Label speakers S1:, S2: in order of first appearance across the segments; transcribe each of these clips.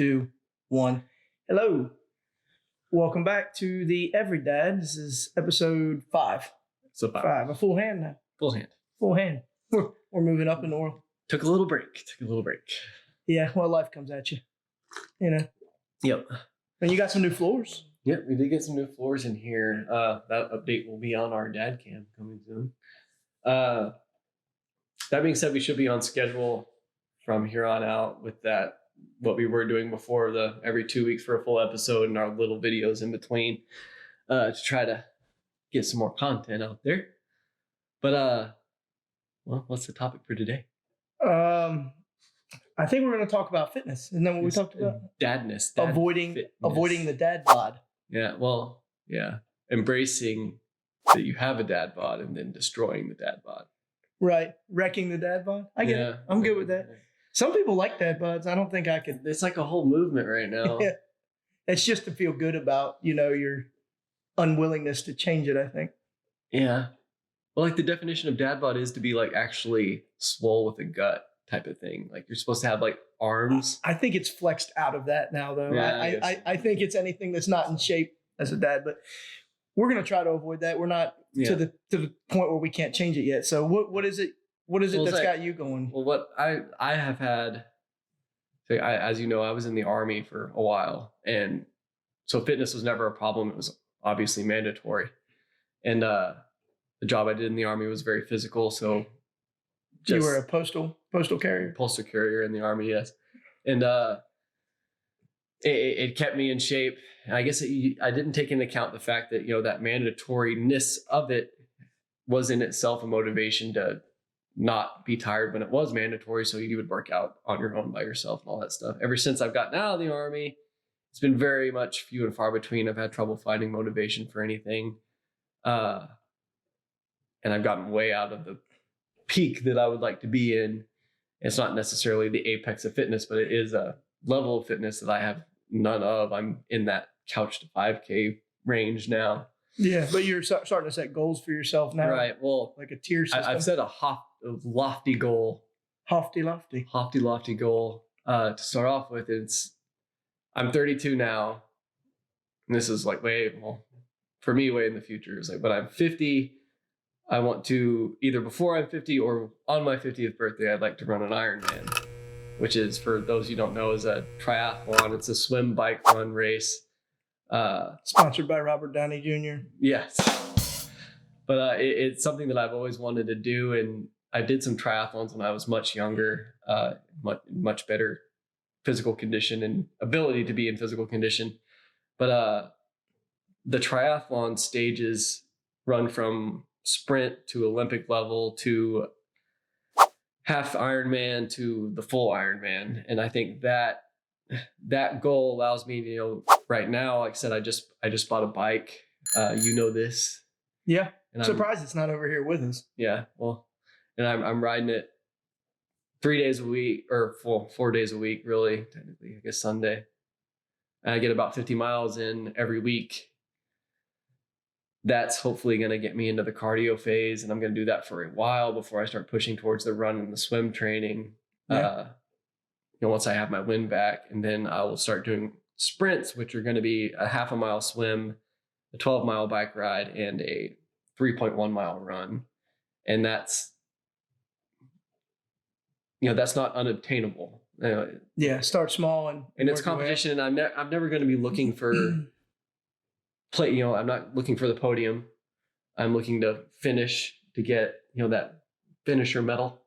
S1: 2, 1. Hello. Welcome back to the Every Dad. This is episode 5.
S2: So 5.
S1: A full hand now.
S2: Full hand.
S1: We're moving up in the world.
S2: Took a little break.
S1: Yeah, well, life comes at you. You know.
S2: Yep.
S1: And you got some new floors.
S2: Yep, we did get some new floors in here. That update will be on our dad cam coming soon. That being said, we should be on schedule from here on out with that, what we were doing before, the every 2 weeks for a full episode and our little videos in between, to try to get some more content out there. But well, what's the topic for today?
S1: I think we're going to talk about fitness. Isn't that what we talked about?
S2: Dadness.
S1: Avoiding the dad bod.
S2: Yeah, well, yeah. Embracing that you have a dad bod and then destroying the dad bod.
S1: Right. Wrecking the dad bod. I get it. I'm good with that. Some people like dad bods. I don't think I could.
S2: It's like a whole movement right now.
S1: Yeah. It's just to feel good about, your unwillingness to change it, I think.
S2: Yeah. Well, like the definition of dad bod is to be like actually swole with a gut type of thing. Like you're supposed to have like arms.
S1: I think it's flexed out of that now, though.
S2: Yeah,
S1: I think it's anything that's not in shape as a dad, but we're going to try to avoid that. We're not to the point where we can't change it yet. So what is it? What is it that's got you going?
S2: Well, what I have had, as you know, I was in the Army for a while, and so fitness was never a problem. It was obviously mandatory, and the job I did in the Army was very physical. So
S1: you were a postal carrier?
S2: Postal carrier in the Army, yes. And it kept me in shape. And I guess I didn't take into account the fact that, that mandatoriness of it was in itself a motivation to not be tired when it was mandatory. So you would work out on your own by yourself and all that stuff. Ever since I've gotten out of the Army, it's been very much few and far between. I've had trouble finding motivation for anything. And I've gotten way out of the peak that I would like to be in. It's not necessarily the apex of fitness, but it is a level of fitness that I have none of. I'm in that couch to 5K range now.
S1: Yeah, but you're starting to set goals for yourself now.
S2: Right. Well,
S1: like a tier system.
S2: I've set a lofty goal.
S1: Lofty
S2: goal to start off with. I'm 32 now. And this is like for me, way in the future. It's like when I'm 50, I want to, either before I'm 50 or on my 50th birthday, I'd like to run an Ironman, which is, for those you don't know, is a triathlon. It's a swim, bike, run race.
S1: Sponsored by Robert Downey Jr.
S2: Yes. But it's something that I've always wanted to do. And I did some triathlons when I was much younger, much better physical condition and ability to be in physical condition. But the triathlon stages run from sprint to Olympic level to half Ironman to the full Ironman. And I think that goal allows me to, right now, like I said, I just bought a bike. This.
S1: Yeah. And I'm surprised it's not over here with us.
S2: Yeah. Well, and I'm riding it 3 days a week, or 4 days a week, really, technically, I guess Sunday. And I get about 50 miles in every week. That's hopefully going to get me into the cardio phase, and I'm going to do that for a while before I start pushing towards the run and the swim training.
S1: Yeah.
S2: Once I have my wind back, and then I will start doing sprints, which are going to be a half a mile swim, a 12-mile bike ride, and a 3.1 mile run. And that's not unobtainable.
S1: Start small and
S2: it's competition. And I'm never going to be looking for I'm not looking for the podium. I'm looking to finish, to get, that finisher medal.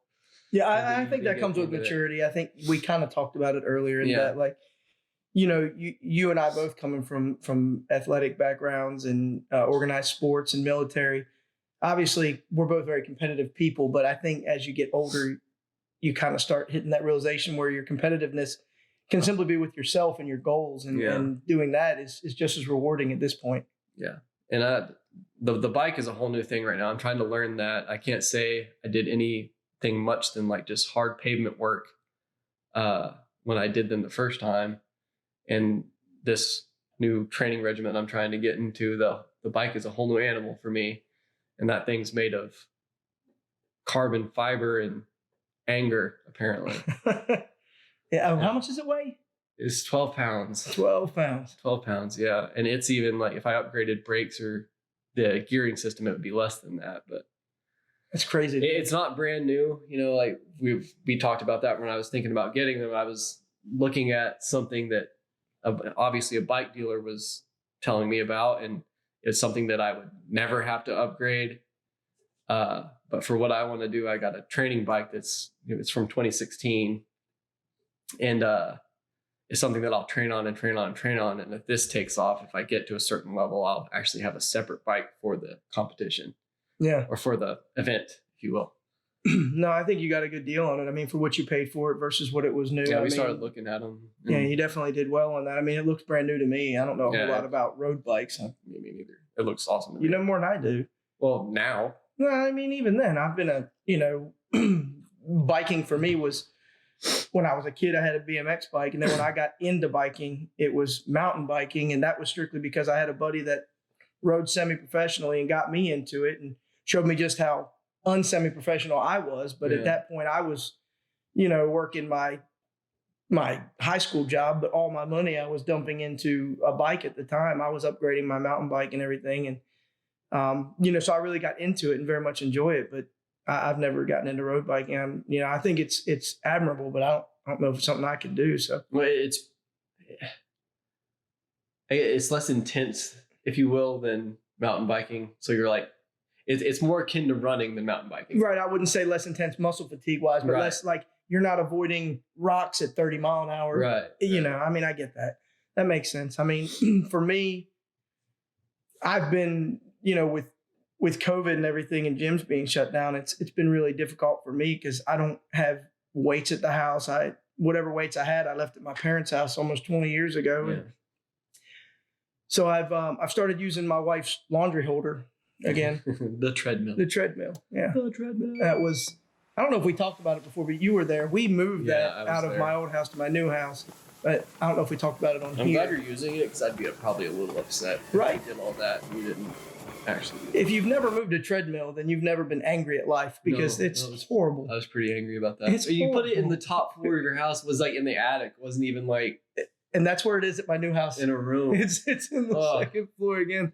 S1: Yeah, I think that comes with maturity. I think we kind of talked about it earlier in that, like, you and I both coming from athletic backgrounds and organized sports and military. Obviously, we're both very competitive people, but I think as you get older, you kind of start hitting that realization where your competitiveness can simply be with yourself and your goals, and doing that is just as rewarding at this point.
S2: Yeah. And the bike is a whole new thing right now. I'm trying to learn that. I can't say I did anything much than like just hard pavement work when I did them the first time. And this new training regimen I'm trying to get into, the bike is a whole new animal for me. And that thing's made of carbon fiber and anger, apparently.
S1: Yeah. How much does it weigh?
S2: is 12 pounds.
S1: 12 pounds.
S2: 12 pounds, yeah. And it's even like if I upgraded brakes or the gearing system, it would be less than that. But
S1: that's crazy.
S2: It's not brand new. You know, like we talked about that when I was thinking about getting them. I was looking at something that obviously a bike dealer was telling me about, and it's something that I would never have to upgrade. But for what I want to do, I got a training bike it's from 2016, and it's something that I'll train on and train on and train on. And if this takes off, if I get to a certain level, I'll actually have a separate bike for the competition.
S1: Yeah.
S2: Or for the event, if you will.
S1: No, I think you got a good deal on it. I mean, for what you paid for it versus what it was new.
S2: Yeah, we started looking at them.
S1: Yeah, you definitely did well on that. I mean, it looks brand new to me. I don't know a whole lot about road bikes.
S2: Me neither. It looks awesome to me.
S1: You know more than I do.
S2: Well, now.
S1: Well, I mean, even then, I've been biking for me was when I was a kid, I had a BMX bike. And then when I got into biking, it was mountain biking. And that was strictly because I had a buddy that rode semi-professionally and got me into it and showed me just how unsemi-professional I was. But at that point, I was, working my high school job, but all my money I was dumping into a bike at the time. I was upgrading my mountain bike and everything. And, so I really got into it and very much enjoy it. But I've never gotten into road biking. I think it's admirable, but I don't know if it's something I could do. So
S2: well, it's less intense, if you will, than mountain biking. So you're like, it's more akin to running than mountain biking.
S1: Right. I wouldn't say less intense muscle fatigue wise, but less like you're not avoiding rocks at 30 mile an hour.
S2: Right.
S1: I mean, I get that. That makes sense. I mean, for me, I've been, with COVID and everything and gyms being shut down, it's been really difficult for me because I don't have weights at the house. Whatever weights I had, I left at my parents' house almost 20 years ago.
S2: Yeah.
S1: And so I've started using my wife's laundry holder again.
S2: The treadmill.
S1: Yeah.
S2: The treadmill.
S1: That was, I don't know if we talked about it before, but you were there. We moved that out of my old house to my new house. But I don't know if we talked about it on here.
S2: I'm glad you're using it because I'd be probably a little upset.
S1: Right.
S2: If you did all that and you didn't actually do it.
S1: If you've never moved a treadmill, then you've never been angry at life because it's horrible.
S2: I was pretty angry about that. You put it in the top floor of your house, was like in the attic, wasn't even like.
S1: And that's where it is at my new house.
S2: In a room.
S1: It's in the second floor again.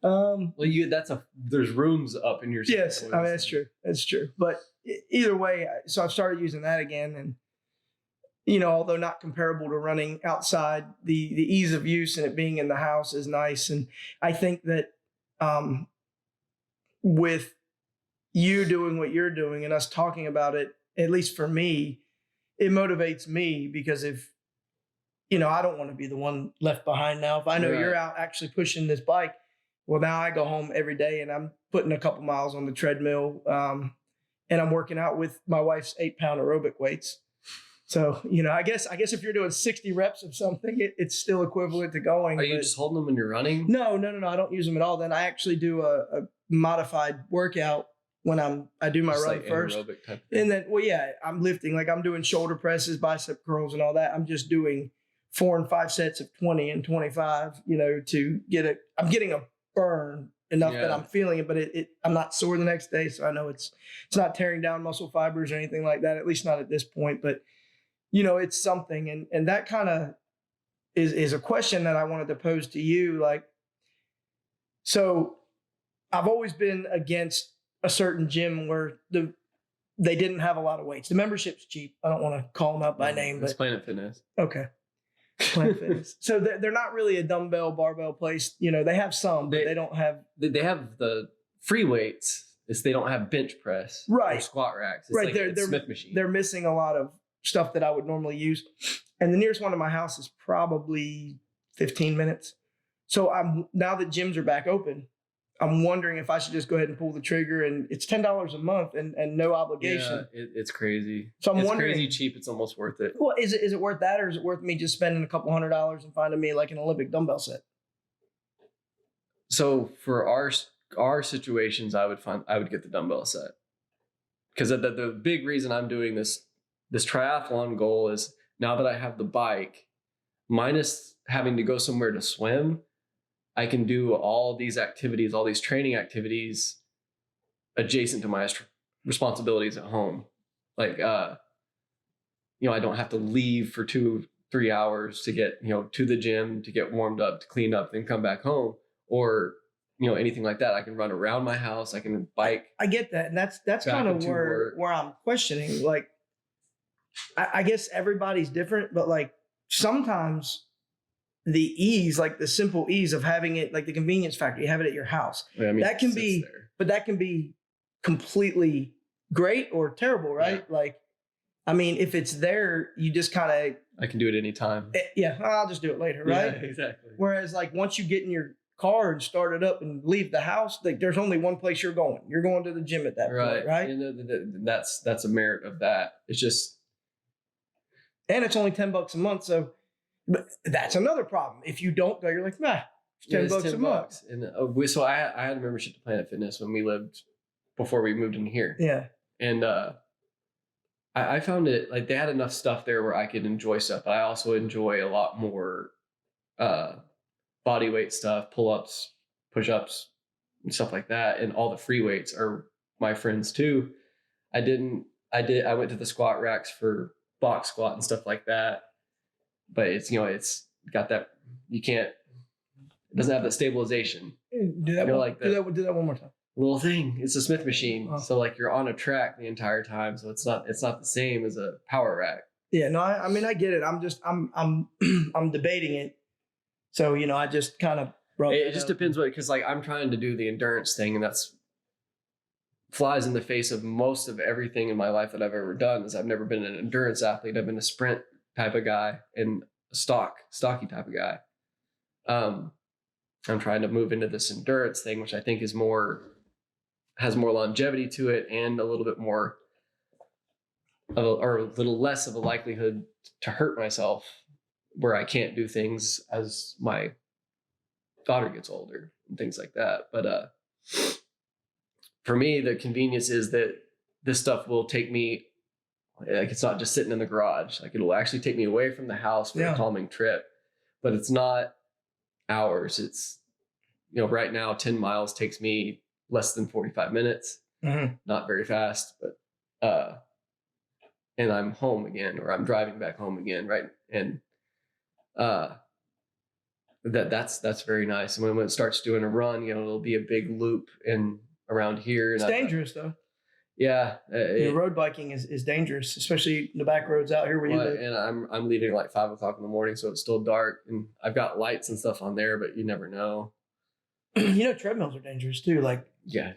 S2: Well, there's rooms up in your.
S1: Yes, I mean that's true. That's true. But either way, so I've started using that again, and although not comparable to running outside, the ease of use and it being in the house is nice. And I think that with you doing what you're doing and us talking about it, at least for me, it motivates me because if I don't want to be the one left behind now. If I know you're out actually pushing this bike, well, now I go home every day and I'm putting a couple miles on the treadmill, and I'm working out with my wife's 8-pound aerobic weights. So, I guess if you're doing 60 reps of something, it's still equivalent to going.
S2: Are you just holding them when you're running?
S1: No. I don't use them at all. Then I actually do a modified workout when I do my just run like first. Aerobic type thing. And then, I'm lifting, like I'm doing shoulder presses, bicep curls and all that. I'm just doing 4 and 5 sets of 20 and 25, to I'm getting a burn enough that I'm feeling it, but I'm not sore the next day. So I know it's not tearing down muscle fibers or anything like that, at least not at this point, but it's something. And that kind of is a question that I wanted to pose to you. Like, so I've always been against a certain gym where they didn't have a lot of weights. The membership's cheap. I don't want to call them out by name, but
S2: Planet Fitness.
S1: Okay. Planet Fitness. So they're not really a dumbbell barbell place. They have some, but they don't have.
S2: They have the free weights. They don't have bench press.
S1: Right.
S2: Or squat racks. It's
S1: right.
S2: Like
S1: they're
S2: Smith machine.
S1: They're missing a lot of stuff that I would normally use. And the nearest one to my house is probably 15 minutes. So now that gyms are back open, I'm wondering if I should just go ahead and pull the trigger, and it's $10 a month and no obligation.
S2: Yeah, it's crazy.
S1: So I'm
S2: it's
S1: wondering,
S2: crazy cheap. It's almost worth it.
S1: Well, is it worth that, or is it worth me just spending a couple $100 and finding me like an Olympic dumbbell set?
S2: So for our situations, I would get the dumbbell set, because the big reason I'm doing this triathlon goal is now that I have the bike, minus having to go somewhere to swim, I can do all these activities, all these training activities adjacent to my responsibilities at home. Like, I don't have to leave for 2 3 hours to get, to the gym, to get warmed up, to clean up, then come back home, or, anything like that. I can run around my house. I can bike.
S1: I get that. And that's kind of where I'm questioning. Like, I guess everybody's different, but like sometimes the ease, like the simple ease of having it, like the convenience factor, you have it at your house.
S2: I mean,
S1: that can be, but that can be completely great or terrible, right? Yeah. Like, I mean, if it's there, you just kind of,
S2: I can do it anytime.
S1: Yeah, I'll just do it later, right?
S2: Yeah, exactly.
S1: Whereas like once you get in your car and start it up and leave the house, like there's only one place you're going. You're going to the gym at that point, right?
S2: That's a merit of that. It's just,
S1: and it's only $10 a month, so but that's another problem. If you don't go, you're like, nah, it's $10 a month.
S2: And so I had a membership to Planet Fitness when we lived before we moved in here.
S1: Yeah,
S2: and I found it like they had enough stuff there where I could enjoy stuff. But I also enjoy a lot more body weight stuff, pull-ups, push-ups, and stuff like that. And all the free weights are my friends too. I went to the squat racks for box squat and stuff like that. But it's got that, it doesn't have that stabilization.
S1: Do that one more time.
S2: Little thing. It's a Smith machine. Oh. So like you're on a track the entire time. So it's not the same as a power rack.
S1: Yeah, no, I mean I get it. I'm debating it. So, I just kind of
S2: it just depends because like I'm trying to do the endurance thing, and that's flies in the face of most of everything in my life that I've ever done. Is I've never been an endurance athlete. I've been a sprint type of guy and a stocky type of guy. I'm trying to move into this endurance thing, which I think has more longevity to it and a little bit more or a little less of a likelihood to hurt myself, where I can't do things as my daughter gets older and things like that. But for me, the convenience is that this stuff will take me, like it's not just sitting in the garage. Like it'll actually take me away from the house for a calming trip. But it's not hours. It's, right now 10 miles takes me less than 45 minutes. Mm-hmm. Not very fast, but and I'm home again, or I'm driving back home again, right? And that's very nice. And when it starts doing a run, it'll be a big loop around here.
S1: It's dangerous though.
S2: Yeah,
S1: road biking is dangerous, especially the back roads out here where you live.
S2: And I'm leaving at like 5 o'clock in the morning, so it's still dark, and I've got lights and stuff on there, but you never know.
S1: Treadmills are dangerous too. Like,
S2: yeah,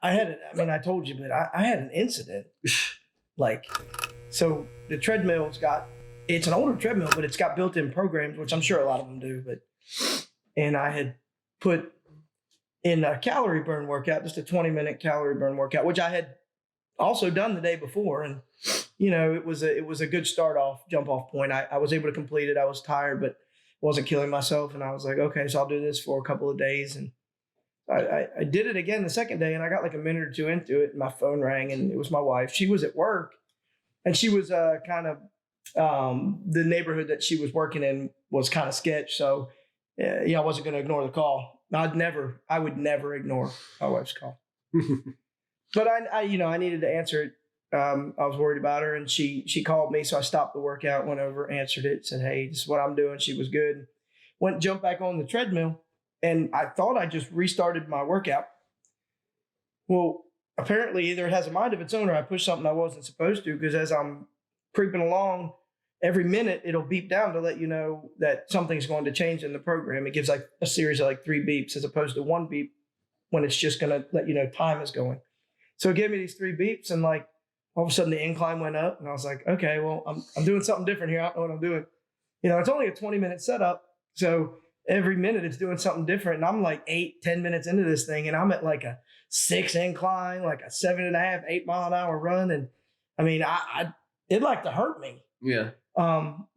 S1: I told you, but I had an incident. Like, so the treadmill's it's an older treadmill, but it's got built-in programs, which I'm sure a lot of them do. And I had put in a calorie burn workout, just a 20-minute calorie burn workout, which I had also done the day before. And, it was a good jump off point. I was able to complete it. I was tired, but wasn't killing myself. And I was like, okay, so I'll do this for a couple of days. And I did it again the second day, and I got like a minute or two into it, and my phone rang, and it was my wife. She was at work, and she was kind of, the neighborhood that she was working in was kind of sketch. So, I wasn't going to ignore the call. I would never ignore my wife's call. But I needed to answer it. I was worried about her, and she called me. So I stopped the workout, went over, answered it, said, hey, this is what I'm doing. She was good. Jumped back on the treadmill, and I thought I just restarted my workout. Well, apparently either it has a mind of its own, or I pushed something I wasn't supposed to, because as I'm creeping along, every minute it'll beep down to let you know that something's going to change in the program. It gives like a series of like 3 beeps as opposed to 1 beep when it's just going to let you know time is going. So it gave me these 3 beeps, and like all of a sudden the incline went up, and I was like, okay, well, I'm doing something different here. I don't know what I'm doing. It's only a 20-minute setup. So every minute it's doing something different. And I'm like 8-10 minutes into this thing, and I'm at like a 6 incline, like a 7.5, 8 mile an hour run. And I mean, it'd like to hurt me.
S2: Yeah.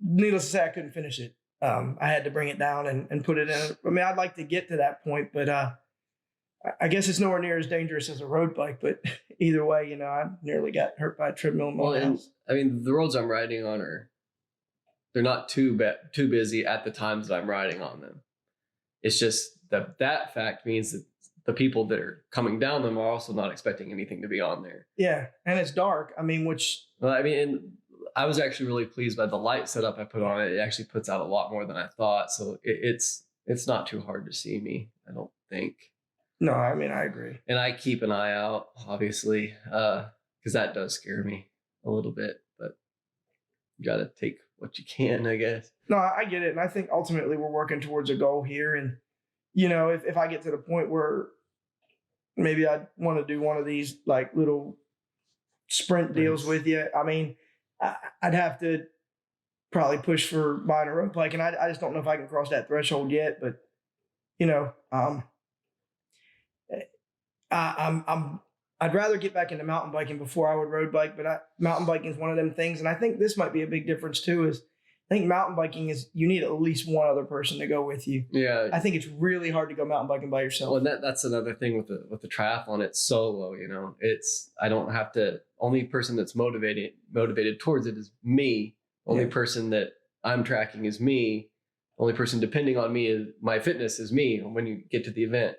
S1: Needless to say, I couldn't finish it. I had to bring it down and put it in. I mean, I'd like to get to that point, but I guess it's nowhere near as dangerous as a road bike. But either way, I nearly got hurt by a treadmill in my house.
S2: I mean, the roads I'm riding on they're not too busy at the times that I'm riding on them. It's just that fact means that the people that are coming down them are also not expecting anything to be on there.
S1: Yeah, and it's dark. I mean,
S2: I was actually really pleased by the light setup I put on it. It actually puts out a lot more than I thought. So it's not too hard to see me, I don't think.
S1: No, I mean, I agree.
S2: And I keep an eye out, obviously, because that does scare me a little bit. But you got to take what you can, I guess.
S1: No, I get it. And I think ultimately we're working towards a goal here. And, if I get to the point where maybe I want to do one of these like little sprint deals with you, I mean, I'd have to probably push for buying a road bike. And I just don't know if I can cross that threshold yet. But, I'd rather get back into mountain biking before I would road bike, but mountain biking is one of them things. And I think this might be a big difference too, is I think mountain biking is, you need at least one other person to go with you.
S2: Yeah.
S1: I think it's really hard to go mountain biking by yourself.
S2: Well, and that's another thing with the triathlon. It's solo, I don't have to, only person that's motivated towards it is me. Only person that I'm tracking is me. Only person depending on me is my fitness is me when you get to the event.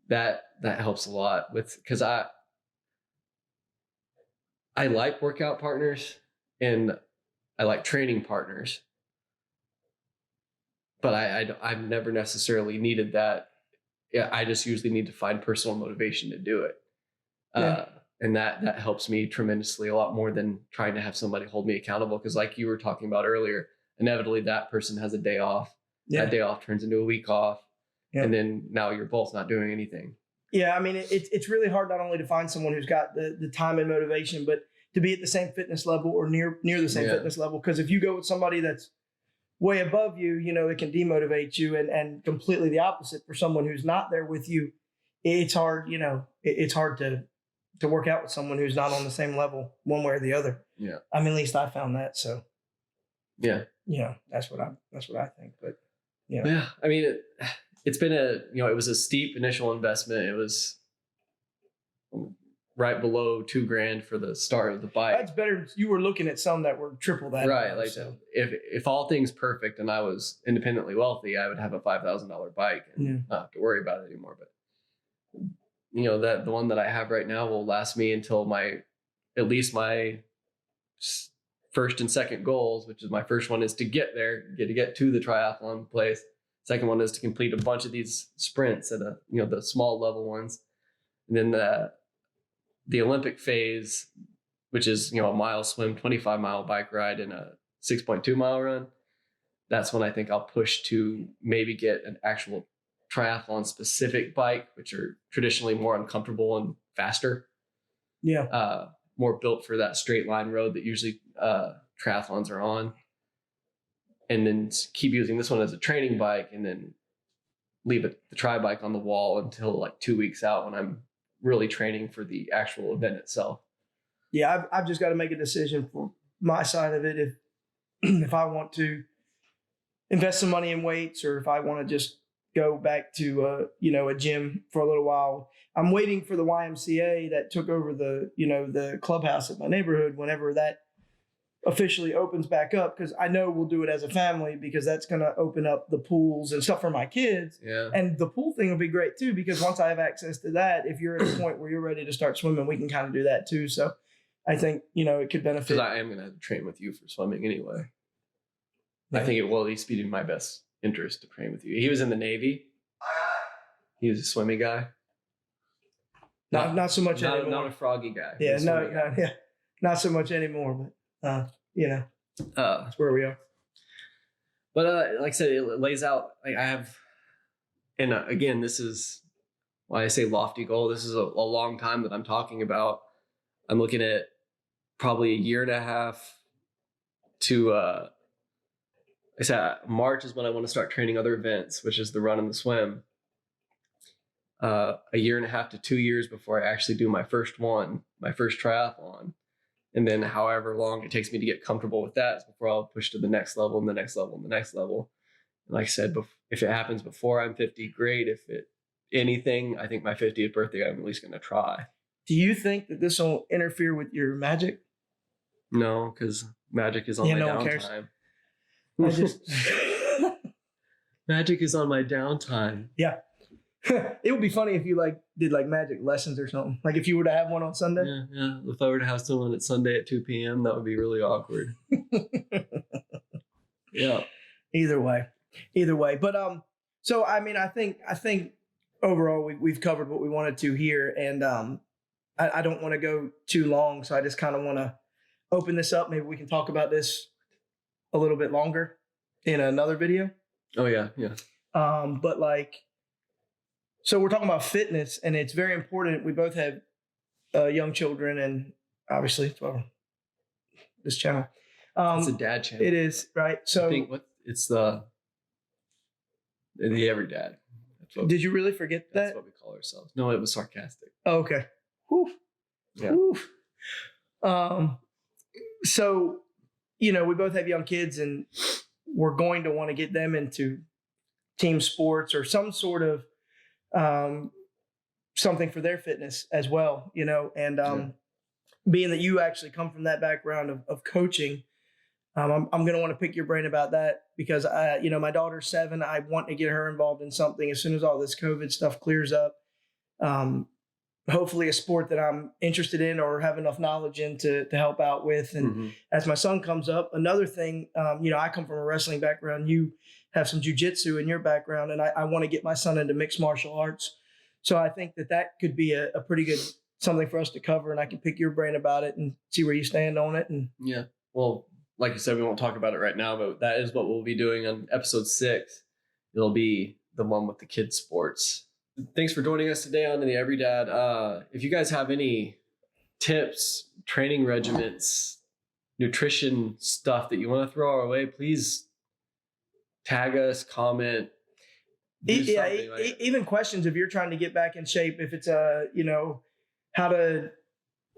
S2: That helps a lot because I like workout partners and I like training partners, but I've never necessarily needed that. Yeah, I just usually need to find personal motivation to do it. And that helps me tremendously, a lot more than trying to have somebody hold me accountable. Because like you were talking about earlier, inevitably that person has a day off. Yeah. That day off turns into a week off. Yeah. And then now you're both not doing anything.
S1: Yeah, I mean, it's really hard not only to find someone who's got the time and motivation, but to be at the same fitness level or near the same fitness level. Because if you go with somebody that's way above you, it can demotivate you, and completely the opposite for someone who's not there with you. It's hard, it's hard to work out with someone who's not on the same level one way or the other.
S2: Yeah.
S1: I mean, at least I found that. So
S2: yeah,
S1: that's what I think. But
S2: yeah, I mean, it's been it was a steep initial investment. It was right below $2,000 for the start of the bike.
S1: That's better. You were looking at some that were triple that.
S2: Right. Like so. If all things perfect and I was independently wealthy, I would have a $5,000 bike and not have to worry about it anymore. But that the one that I have right now will last me until at least my first and second goals, which is my first one is to get there, to get to the triathlon place. Second one is to complete a bunch of these sprints at the small level ones. And then the Olympic phase, which is, a mile swim, 25-mile bike ride, and a 6.2-mile run. That's when I think I'll push to maybe get an actual triathlon specific bike, which are traditionally more uncomfortable and faster.
S1: Yeah.
S2: More built for that straight line road that usually triathlons are on. And then keep using this one as a training bike and then leave the tri bike on the wall until like 2 weeks out when I'm really training for the actual event itself.
S1: Yeah. I've just got to make a decision for my side of it. If I want to invest some money in weights or if I want to just go back to, a gym for a little while. I'm waiting for the YMCA that took over the clubhouse at my neighborhood whenever that officially opens back up, because I know we'll do it as a family because that's going to open up the pools and stuff for my kids.
S2: Yeah.
S1: And the pool thing will be great too, because once I have access to that, if you're at a point where you're ready to start swimming, we can kind of do that too. So I think, it could benefit.
S2: Because I am going to train with you for swimming anyway. Yeah. I think it will at least be in my best interest to train with you. He was in the Navy. He was a swimmy guy.
S1: Not so much anymore.
S2: Not a froggy guy.
S1: Yeah, not so much anymore, but that's where we are.
S2: But like I said, it lays out. Like I have, and again, this is why I say lofty goal. This is a long time that I'm talking about. I'm looking at probably a year and a half to. I said March is when I want to start training other events, which is the run and the swim. A year and a half to 2 years before I actually do my first triathlon. And then however long it takes me to get comfortable with that is before I'll push to the next level and the next level and the next level. And like I said, if it happens before I'm 50, great. If anything, I think my 50th birthday, I'm at least going to try.
S1: Do you think that this will interfere with your magic?
S2: No, because magic is on my downtime. Magic is on my downtime.
S1: Yeah. It would be funny if you like did like magic lessons or something. Like if you were to have one on Sunday.
S2: Yeah. If I were to have someone at Sunday at 2 p.m., that would be really awkward. Yeah.
S1: Either way. But so I mean, I think overall we've covered what we wanted to here, and I don't want to go too long, so I just kind of want to open this up. Maybe we can talk about this a little bit longer in another video.
S2: Oh yeah.
S1: But like, so we're talking about fitness, and it's very important. We both have young children, and obviously, it's this channel.
S2: It's a dad channel.
S1: It is, right? So
S2: I think it's the Every Dad.
S1: Did you really forget that?
S2: That's what we call ourselves. No, it was sarcastic.
S1: Oh, okay. Whew.
S2: Yeah.
S1: Whew. So, we both have young kids, and we're going to want to get them into team sports or some sort of something for their fitness as well, and being that you actually come from that background of coaching, I'm going to want to pick your brain about that because my daughter's 7. I want to get her involved in something as soon as all this COVID stuff clears up. Hopefully a sport that I'm interested in or have enough knowledge in to help out with. And as my son comes up, another thing, I come from a wrestling background. You have some jujitsu in your background, and I want to get my son into mixed martial arts. So I think that could be a pretty good something for us to cover, and I can pick your brain about it and see where you stand on it. And
S2: yeah, well, like you said, we won't talk about it right now, but that is what we'll be doing on episode 6. It'll be the one with the kids sports. Thanks for joining us today on the Every Dad. If you guys have any tips, training regimens, nutrition stuff that you want to throw our way, please tag us, comment.
S1: Even questions if you're trying to get back in shape, if it's how to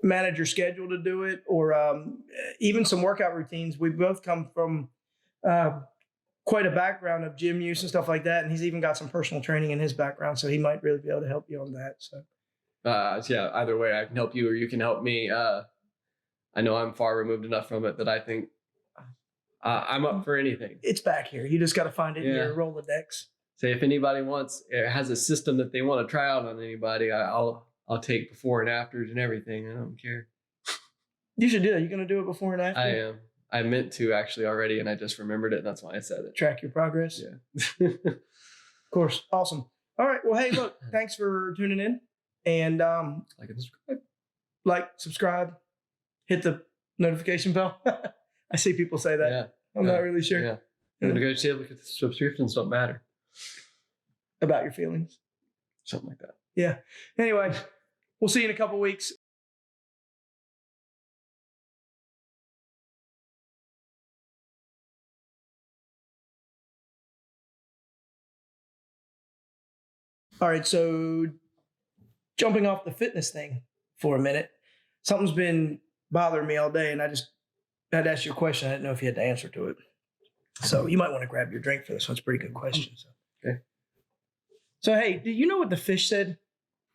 S1: manage your schedule to do it, or even some workout routines. We both come from quite a background of gym use and stuff like that, and he's even got some personal training in his background, so he might really be able to help you on that. So
S2: either way, I can help you or you can help me. I know I'm far removed enough from it that I think I'm up for anything.
S1: It's back here. You just got to find it in your Rolodex.
S2: Say if anybody has a system that they want to try out on anybody, I'll take before and afters and everything. I don't care.
S1: You should do that. You going to do it before and after?
S2: I am. I meant to actually already, and I just remembered it. And that's why I said it.
S1: Track your progress.
S2: Yeah.
S1: Of course. Awesome. All right. Well, hey, look, thanks for tuning in. And subscribe, hit the notification bell. I see people say that.
S2: Yeah.
S1: I'm not really sure.
S2: Yeah. Negotiate because the subscriptions don't matter.
S1: About your feelings.
S2: Something like that.
S1: Yeah. Anyway, we'll see you in a couple weeks. All right, so jumping off the fitness thing for a minute, something's been bothering me all day, and I just had to ask you a question. I didn't know if you had the answer to it. So you might want to grab your drink for this one. It's a pretty good question.
S2: Okay.
S1: So, hey, do you know what the fish said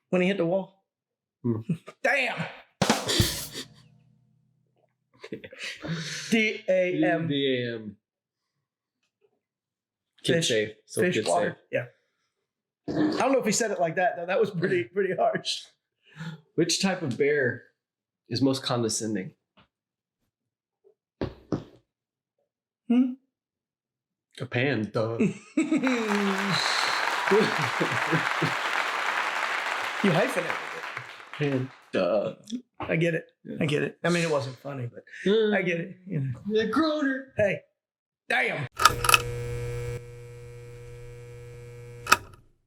S1: when he hit the wall? Damn. D-A-M.
S2: D-A-M.
S1: Fish,
S2: safe. So
S1: fish water. Safe. Yeah. I don't know if he said it like that, though. That was pretty harsh.
S2: Which type of bear is most condescending? A panda.
S1: You hyphenated it.
S2: Panda.
S1: I get it.
S2: Yeah.
S1: I get it. I mean, it wasn't funny, but I get it.
S2: The groaner.
S1: Hey, damn.